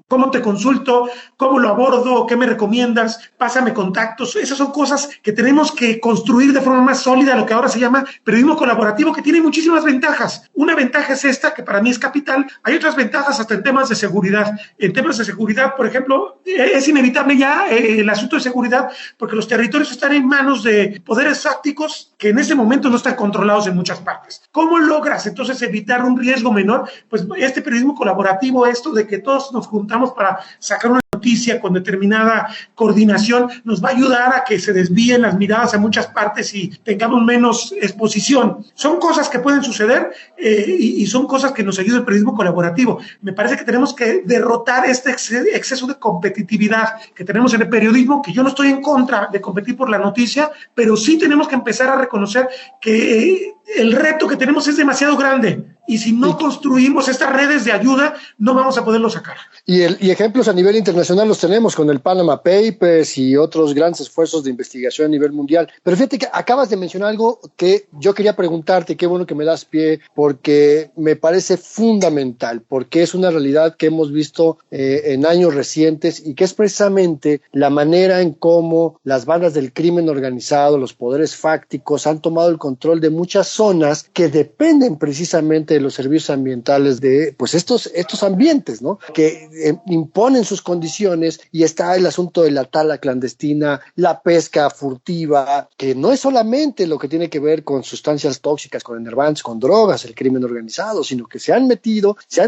¿cómo te consulto? ¿Cómo lo abordo? ¿Qué me recomiendas? Pásame contactos. Esas son cosas que tenemos que construir de forma más sólida, lo que ahora se llama periodismo colaborativo, que tiene muchísimas ventajas. Una ventaja es esta, que para mí es capital. Hay otras ventajas hasta en temas de seguridad. En temas de seguridad, por ejemplo, es inevitable ya el asunto de seguridad, porque los territorios están en manos de poderes fácticos que en este momento no están controlados en muchas partes. ¿Cómo logras entonces evitar un riesgo menor? Pues este periodismo colaborativo, esto de que todos nos juntamos para sacar una noticia con determinada coordinación, nos va a ayudar a que se desvíen las miradas a muchas partes y tengamos menos exposición. Son cosas que pueden suceder y son cosas que nos ayuda el periodismo colaborativo. Me parece que tenemos que derrotar este exceso de competitividad que tenemos en el periodismo, que yo no estoy en contra de competir por la noticia, pero sí tenemos que empezar a reconocer que el reto que tenemos es demasiado grande. Y si no construimos estas redes de ayuda, no vamos a poderlo sacar. Y ejemplos a nivel internacional los tenemos con el Panama Papers y otros grandes esfuerzos de investigación a nivel mundial. Pero fíjate que acabas de mencionar algo que yo quería preguntarte, qué bueno que me das pie, porque me parece fundamental, porque es una realidad que hemos visto en años recientes, y que es precisamente la manera en cómo las bandas del crimen organizado, los poderes fácticos, han tomado el control de muchas zonas que dependen precisamente de los servicios ambientales de pues estos ambientes, ¿no? Que imponen sus condiciones, y está el asunto de la tala clandestina, la pesca furtiva, que no es solamente lo que tiene que ver con sustancias tóxicas, con enervantes, con drogas, el crimen organizado, sino que se han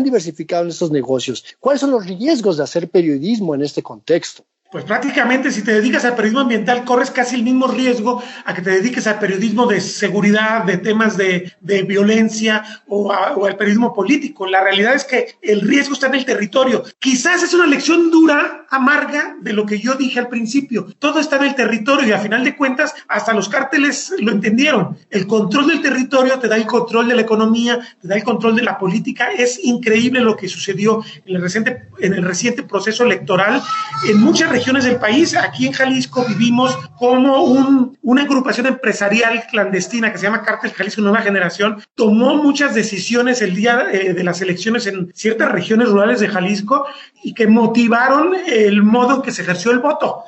diversificado en estos negocios. ¿Cuáles son los riesgos de hacer periodismo en este contexto? Pues prácticamente si te dedicas al periodismo ambiental corres casi el mismo riesgo a que te dediques al periodismo de seguridad, de temas de violencia o al periodismo político. La realidad es que el riesgo está en el territorio. Quizás es una lección dura, amarga, de lo que yo dije al principio. Todo está en el territorio y a final de cuentas hasta los cárteles lo entendieron. El control del territorio te da el control de la economía, te da el control de la política. Es increíble lo que sucedió en el reciente proceso electoral en muchas regiones del país. Aquí en Jalisco vivimos como una agrupación empresarial clandestina que se llama Cártel Jalisco Nueva Generación tomó muchas decisiones el día de las elecciones en ciertas regiones rurales de Jalisco y que motivaron el modo en que se ejerció el voto.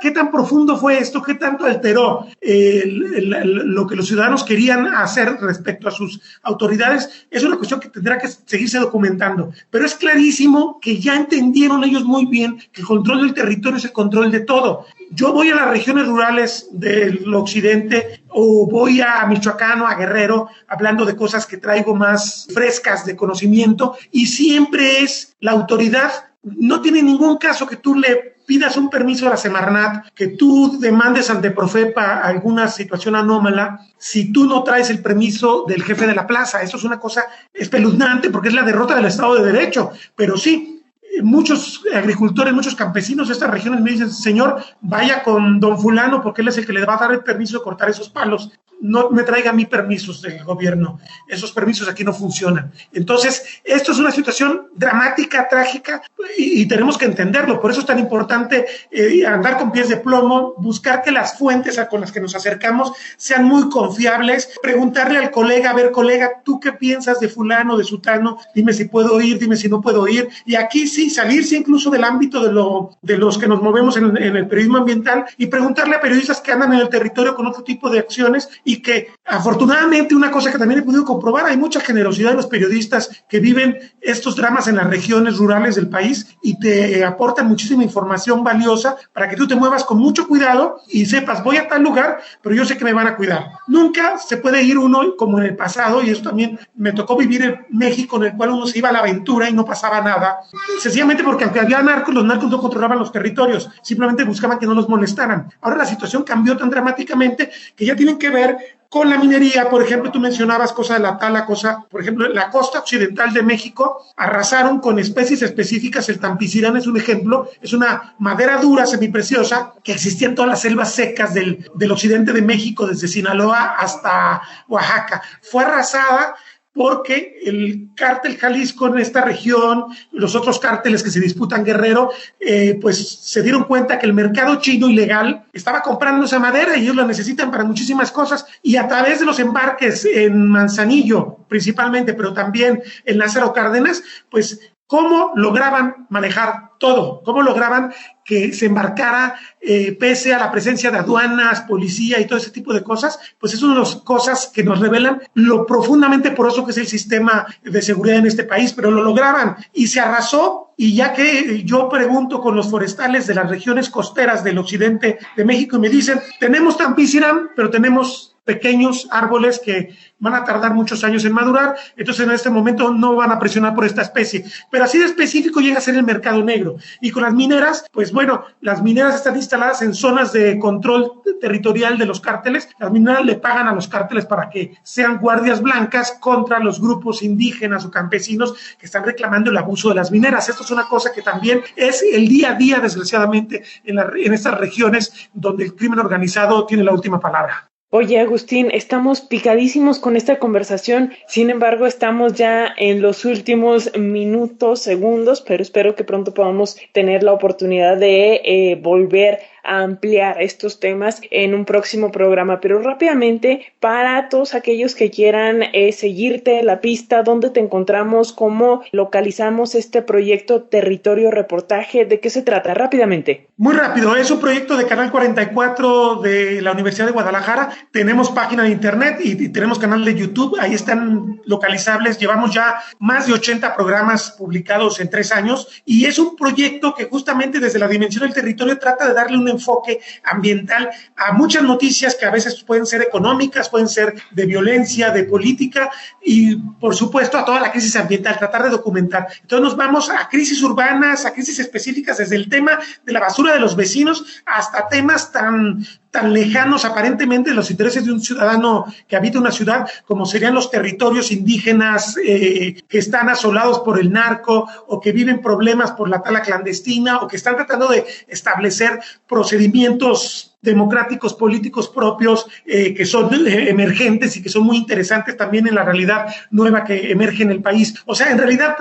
¿Qué tan profundo fue esto? ¿Qué tanto alteró lo que los ciudadanos querían hacer respecto a sus autoridades? Es una cuestión que tendrá que seguirse documentando. Pero es clarísimo que ya entendieron ellos muy bien que el control del territorio es el control de todo. Yo voy a las regiones rurales del occidente o voy a Michoacán o a Guerrero hablando de cosas que traigo más frescas de conocimiento y siempre es la autoridad. No tiene ningún caso que tú le pidas un permiso a la Semarnat, que tú demandes ante Profepa alguna situación anómala, si tú no traes el permiso del jefe de la plaza. Eso es una cosa espeluznante porque es la derrota del Estado de Derecho. Pero sí, muchos agricultores, muchos campesinos de estas regiones me dicen, señor, vaya con don fulano porque él es el que le va a dar el permiso de cortar esos palos. No me traiga a mí permisos del gobierno. Esos permisos aquí no funcionan. Entonces, esto es una situación dramática, trágica, y tenemos que entenderlo. Por eso es tan importante andar con pies de plomo, buscar que las fuentes con las que nos acercamos sean muy confiables, preguntarle al colega, a ver, colega, ¿tú qué piensas de fulano, de sutano? Dime si puedo ir, dime si no puedo ir. Y aquí sí, salirse incluso del ámbito de los que nos movemos en el periodismo ambiental y preguntarle a periodistas que andan en el territorio con otro tipo de acciones y que afortunadamente una cosa que también he podido comprobar, hay mucha generosidad de los periodistas que viven estos dramas en las regiones rurales del país y te aportan muchísima información valiosa para que tú te muevas con mucho cuidado y sepas, voy a tal lugar, pero yo sé que me van a cuidar. Nunca se puede ir uno como en el pasado, y eso también me tocó vivir en México, en el cual uno se iba a la aventura y no pasaba nada, sencillamente porque aunque había narcos, los narcos no controlaban los territorios, simplemente buscaban que no los molestaran. Ahora la situación cambió tan dramáticamente que ya tienen que ver con la minería. Por ejemplo, tú mencionabas cosa de la tala, por ejemplo, la costa occidental de México arrasaron con especies específicas. El tampicirán es un ejemplo, es una madera dura, semipreciosa, que existía en todas las selvas secas del occidente de México, desde Sinaloa hasta Oaxaca. Fue arrasada porque el cártel Jalisco en esta región, los otros cárteles que se disputan Guerrero, pues se dieron cuenta que el mercado chino ilegal estaba comprando esa madera y ellos la necesitan para muchísimas cosas, y a través de los embarques en Manzanillo principalmente, pero también en Lázaro Cárdenas, pues ¿cómo lograban manejar todo? ¿Cómo lograban que se embarcara pese a la presencia de aduanas, policía y todo ese tipo de cosas? Pues es una de las cosas que nos revelan lo profundamente poroso que es el sistema de seguridad en este país, pero lo lograban y se arrasó. Y ya que yo pregunto con los forestales de las regiones costeras del occidente de México y me dicen, tenemos tampicirán, pero tenemos pequeños árboles que van a tardar muchos años en madurar, entonces en este momento no van a presionar por esta especie, pero así de específico llega a ser el mercado negro. Y con las mineras, pues bueno, las mineras están instaladas en zonas de control territorial de los cárteles. Las mineras le pagan a los cárteles para que sean guardias blancas contra los grupos indígenas o campesinos que están reclamando el abuso de las mineras. Esto es una cosa que también es el día a día, desgraciadamente, en estas regiones donde el crimen organizado tiene la última palabra. Oye, Agustín, estamos picadísimos con esta conversación, sin embargo, estamos ya en los últimos minutos, segundos, pero espero que pronto podamos tener la oportunidad de volver a ampliar estos temas en un próximo programa. Pero rápidamente, para todos aquellos que quieran seguirte la pista, ¿dónde te encontramos? ¿Cómo localizamos este proyecto Territorio Reportaje? ¿De qué se trata? Rápidamente. Muy rápido, es un proyecto de Canal 44 de la Universidad de Guadalajara. Tenemos página de internet y tenemos canal de YouTube, ahí están localizables. Llevamos ya más de 80 programas publicados en 3 años y es un proyecto que justamente desde la dimensión del territorio trata de darle un enfoque ambiental a muchas noticias que a veces pueden ser económicas, pueden ser de violencia, de política y por supuesto a toda la crisis ambiental, tratar de documentar. Entonces nos vamos a crisis urbanas, a crisis específicas, desde el tema de la basura de los vecinos hasta temas tan lejanos aparentemente de los intereses de un ciudadano que habita una ciudad, como serían los territorios indígenas que están asolados por el narco o que viven problemas por la tala clandestina o que están tratando de establecer procedimientos democráticos políticos propios que son emergentes y que son muy interesantes también en la realidad nueva que emerge en el país. O sea, en realidad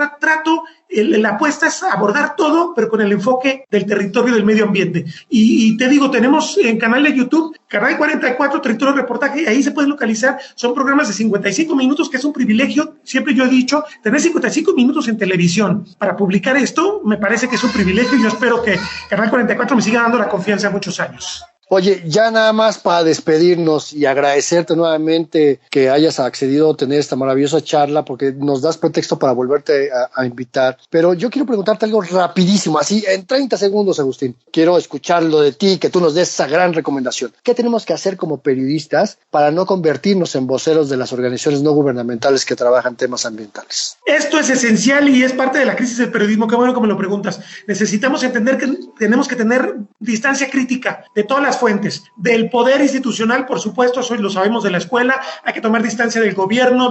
la apuesta es abordar todo, pero con el enfoque del territorio y del medio ambiente. Y te digo, tenemos en canal de YouTube, Canal 44, Territorio Reportaje, ahí se pueden localizar, son programas de 55 minutos, que es un privilegio, siempre yo he dicho, tener 55 minutos en televisión para publicar esto, me parece que es un privilegio y yo espero que Canal 44 me siga dando la confianza muchos años. Oye, ya nada más para despedirnos y agradecerte nuevamente que hayas accedido a tener esta maravillosa charla porque nos das pretexto para volverte a invitar. Pero yo quiero preguntarte algo rapidísimo, así en 30 segundos, Agustín. Quiero escucharlo de ti, que tú nos des esa gran recomendación. ¿Qué tenemos que hacer como periodistas para no convertirnos en voceros de las organizaciones no gubernamentales que trabajan temas ambientales? Esto es esencial y es parte de la crisis del periodismo. Qué bueno que me lo preguntas. Necesitamos entender que tenemos que tener distancia crítica de todas las fuentes, del poder institucional, por supuesto, eso lo sabemos de la escuela, hay que tomar distancia del gobierno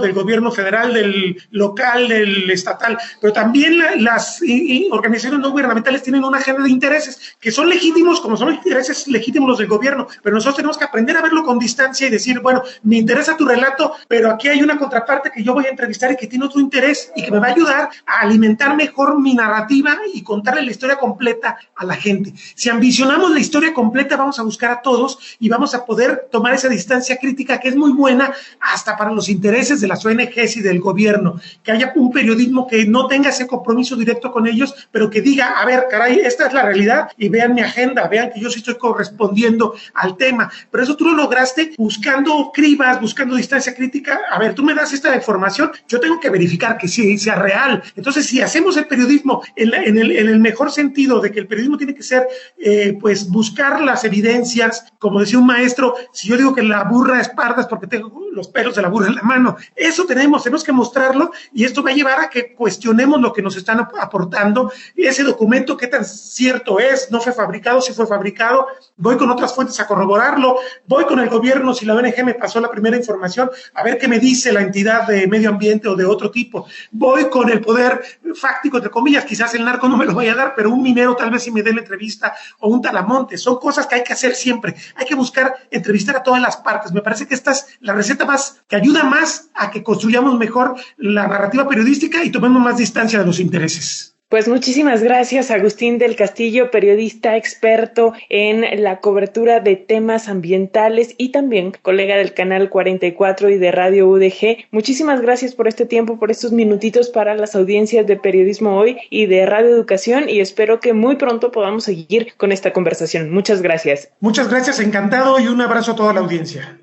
federal, del local, del estatal, pero también las organizaciones no gubernamentales tienen una agenda de intereses que son legítimos, como son intereses legítimos los del gobierno, pero nosotros tenemos que aprender a verlo con distancia y decir, bueno, me interesa tu relato, pero aquí hay una contraparte que yo voy a entrevistar y que tiene otro interés y que me va a ayudar a alimentar mejor mi narrativa y contarle la historia completa a la gente. Si ambicionamos la historia completa, vamos a buscar a todos y vamos a poder tomar esa distancia crítica que es muy buena hasta para los intereses de las ONGs y del gobierno, que haya un periodismo que no tenga ese compromiso directo con ellos, pero que diga, a ver, caray, esta es la realidad y vean mi agenda, vean que yo sí estoy correspondiendo al tema, pero eso tú lo lograste buscando cribas, buscando distancia crítica. A ver, tú me das esta información, yo tengo que verificar que sí sea real. Entonces, si hacemos el periodismo en el mejor sentido de que el periodismo tiene que ser, pues, buscar las evidencias, como decía un maestro, si yo digo que la burra es parda es porque tengo los pelos de la burra en la mano. Eso tenemos que mostrarlo y esto va a llevar a que cuestionemos lo que nos están aportando. Ese documento, qué tan cierto es, no fue fabricado, si fue fabricado, voy con otras fuentes a corroborarlo, voy con el gobierno, si la ONG me pasó la primera información, a ver qué me dice la entidad de medio ambiente o de otro tipo, voy con el poder fáctico, entre comillas, quizás el narco no me lo vaya a dar, pero un minero tal vez sí me dé la entrevista o un talamonte. Son cosas que hay que hacer siempre. Hay que buscar entrevistar a todas las partes. Me parece que esta es la receta más, que ayuda más a que construyamos mejor la narrativa periodística y tomemos más distancia de los intereses. Pues muchísimas gracias, Agustín del Castillo, periodista experto en la cobertura de temas ambientales y también colega del Canal 44 y de Radio UDG. Muchísimas gracias por este tiempo, por estos minutitos para las audiencias de Periodismo Hoy y de Radio Educación, y espero que muy pronto podamos seguir con esta conversación. Muchas gracias. Muchas gracias, encantado, y un abrazo a toda la audiencia.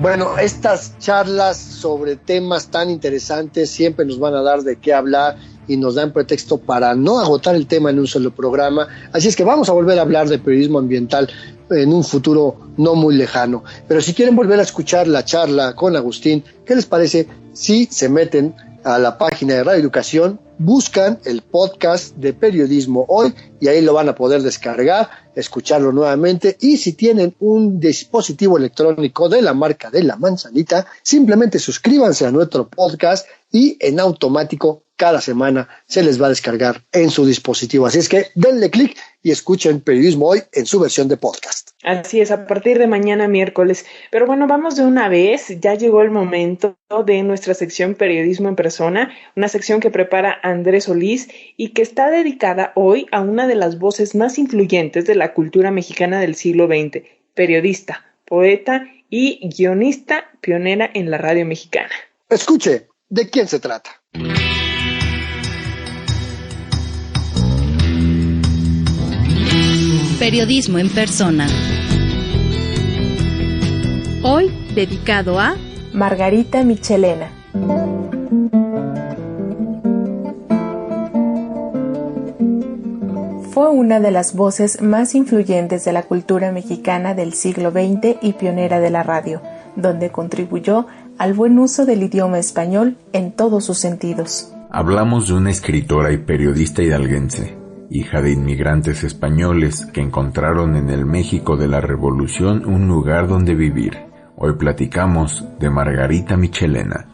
Bueno, estas charlas sobre temas tan interesantes siempre nos van a dar de qué hablar y nos dan pretexto para no agotar el tema en un solo programa. Así es que vamos a volver a hablar de periodismo ambiental en un futuro no muy lejano. Pero si quieren volver a escuchar la charla con Agustín, ¿qué les parece si se meten a la página de Radio Educación, buscan el podcast de Periodismo Hoy y ahí lo van a poder descargar, escucharlo nuevamente, y si tienen un dispositivo electrónico de la marca de la manzanita, simplemente suscríbanse a nuestro podcast y en automático cada semana se les va a descargar en su dispositivo. Así es que denle clic y escuchen Periodismo Hoy en su versión de podcast. Así es, a partir de mañana miércoles. Pero bueno, vamos de una vez. Ya llegó el momento de nuestra sección Periodismo en Persona, una sección que prepara Andrés Solís y que está dedicada hoy a una de las voces más influyentes de la cultura mexicana del siglo XX, periodista, poeta y guionista pionera en la radio mexicana. Escuche, ¿de quién se trata? Periodismo en Persona. Hoy dedicado a Margarita Michelena. Fue una de las voces más influyentes de la cultura mexicana del siglo XX y pionera de la radio, donde contribuyó al buen uso del idioma español en todos sus sentidos. Hablamos de una escritora y periodista hidalguense, hija de inmigrantes españoles que encontraron en el México de la Revolución un lugar donde vivir. Hoy platicamos de Margarita Michelena.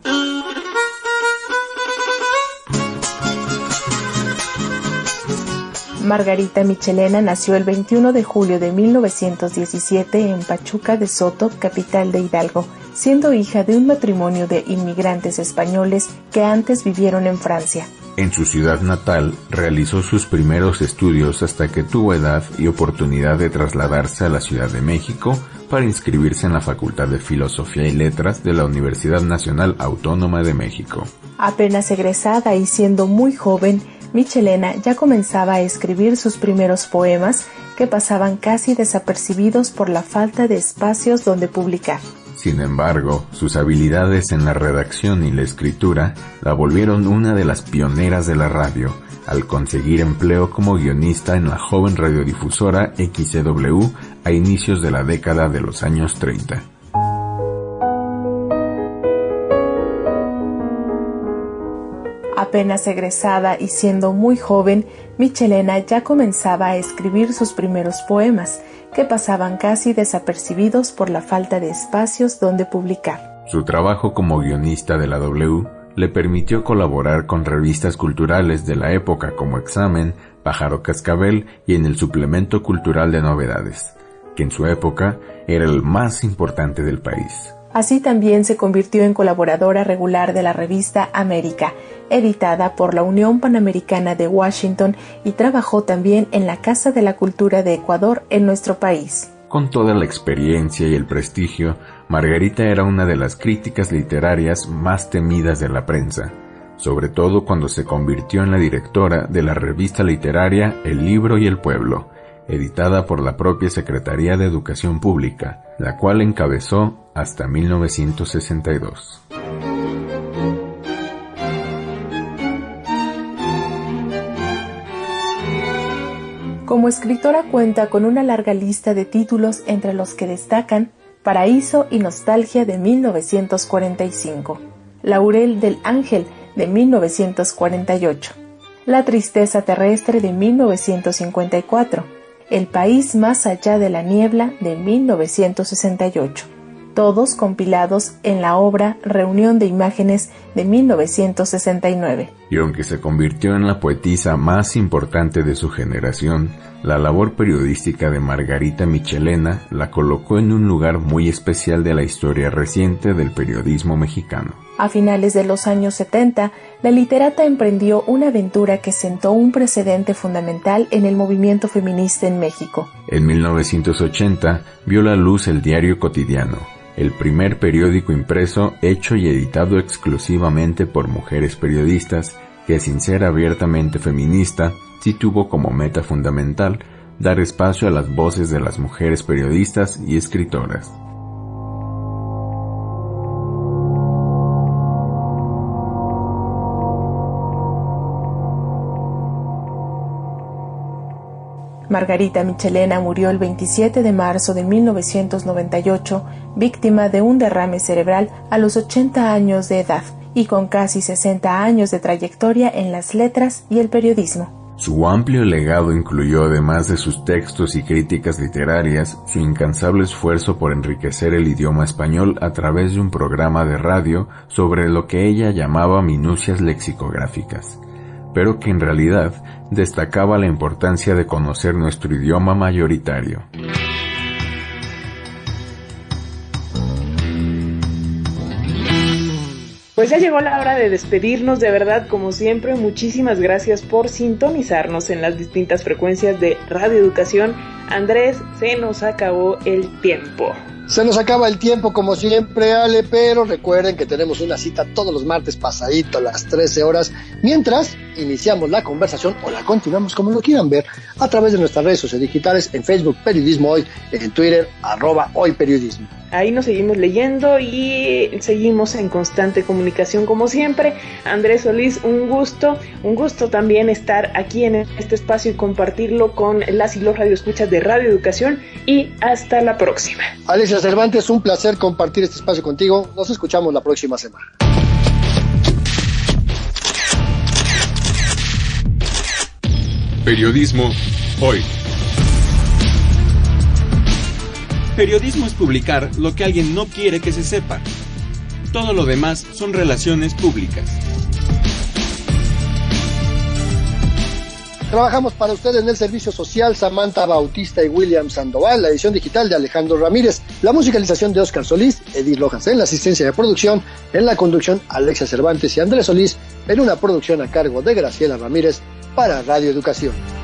Margarita Michelena nació el 21 de julio de 1917 en Pachuca de Soto, capital de Hidalgo, siendo hija de un matrimonio de inmigrantes españoles que antes vivieron en Francia. En su ciudad natal realizó sus primeros estudios hasta que tuvo edad y oportunidad de trasladarse a la Ciudad de México para inscribirse en la Facultad de Filosofía y Letras de la Universidad Nacional Autónoma de México. Apenas egresada y siendo muy joven, Michelena ya comenzaba a escribir sus primeros poemas que pasaban casi desapercibidos por la falta de espacios donde publicar. Sin embargo, sus habilidades en la redacción y la escritura la volvieron una de las pioneras de la radio, al conseguir empleo como guionista en la joven radiodifusora XCW a inicios de la década de los años 30. Apenas egresada y siendo muy joven, Michelena ya comenzaba a escribir sus primeros poemas, que pasaban casi desapercibidos por la falta de espacios donde publicar. Su trabajo como guionista de la W le permitió colaborar con revistas culturales de la época como Examen, Pájaro Cascabel y en el Suplemento Cultural de Novedades, que en su época era el más importante del país. Así también se convirtió en colaboradora regular de la revista América, editada por la Unión Panamericana de Washington, y trabajó también en la Casa de la Cultura de Ecuador en nuestro país. Con toda la experiencia y el prestigio, Margarita era una de las críticas literarias más temidas de la prensa, sobre todo cuando se convirtió en la directora de la revista literaria El Libro y el Pueblo, editada por la propia Secretaría de Educación Pública, la cual encabezó hasta 1962. Como escritora cuenta con una larga lista de títulos entre los que destacan Paraíso y Nostalgia de 1945, Laurel del Ángel de 1948, La Tristeza Terrestre de 1954, El País Más Allá de la Niebla de 1968, todos compilados en la obra Reunión de Imágenes de 1969. Y aunque se convirtió en la poetisa más importante de su generación, la labor periodística de Margarita Michelena la colocó en un lugar muy especial de la historia reciente del periodismo mexicano. A finales de los años 70, la literata emprendió una aventura que sentó un precedente fundamental en el movimiento feminista en México. En 1980 vio la luz el Diario Cotidiano, el primer periódico impreso hecho y editado exclusivamente por mujeres periodistas que, sin ser abiertamente feminista, sí tuvo como meta fundamental dar espacio a las voces de las mujeres periodistas y escritoras. Margarita Michelena murió el 27 de marzo de 1998, víctima de un derrame cerebral a los 80 años de edad y con casi 60 años de trayectoria en las letras y el periodismo. Su amplio legado incluyó, además de sus textos y críticas literarias, su incansable esfuerzo por enriquecer el idioma español a través de un programa de radio sobre lo que ella llamaba minucias lexicográficas. pero que en realidad destacaba la importancia de conocer nuestro idioma mayoritario. Pues ya llegó la hora de despedirnos, de verdad, como siempre, muchísimas gracias por sintonizarnos en las distintas frecuencias de Radio Educación. Andrés, se nos acabó el tiempo. Se nos acaba el tiempo como siempre, Ale, pero recuerden que tenemos una cita todos los martes pasadito a las 13 horas, mientras iniciamos la conversación o la continuamos como lo quieran ver a través de nuestras redes sociales digitales, en Facebook Periodismo Hoy, en Twitter @hoyperiodismo. Ahí nos seguimos leyendo y seguimos en constante comunicación como siempre. Andrés Solís, un gusto también estar aquí en este espacio y compartirlo con las y los radioescuchas de Radio Educación, y hasta la próxima. Alicia Cervantes, un placer compartir este espacio contigo. Nos escuchamos la próxima semana. Periodismo Hoy. Periodismo es publicar lo que alguien no quiere que se sepa. Todo lo demás son relaciones públicas. Trabajamos para ustedes en el servicio social Samantha Bautista y William Sandoval, la edición digital de Alejandro Ramírez, la musicalización de Oscar Solís, Edith Rojas en la asistencia de producción, en la conducción Alexia Cervantes y Andrés Solís, en una producción a cargo de Graciela Ramírez para Radio Educación.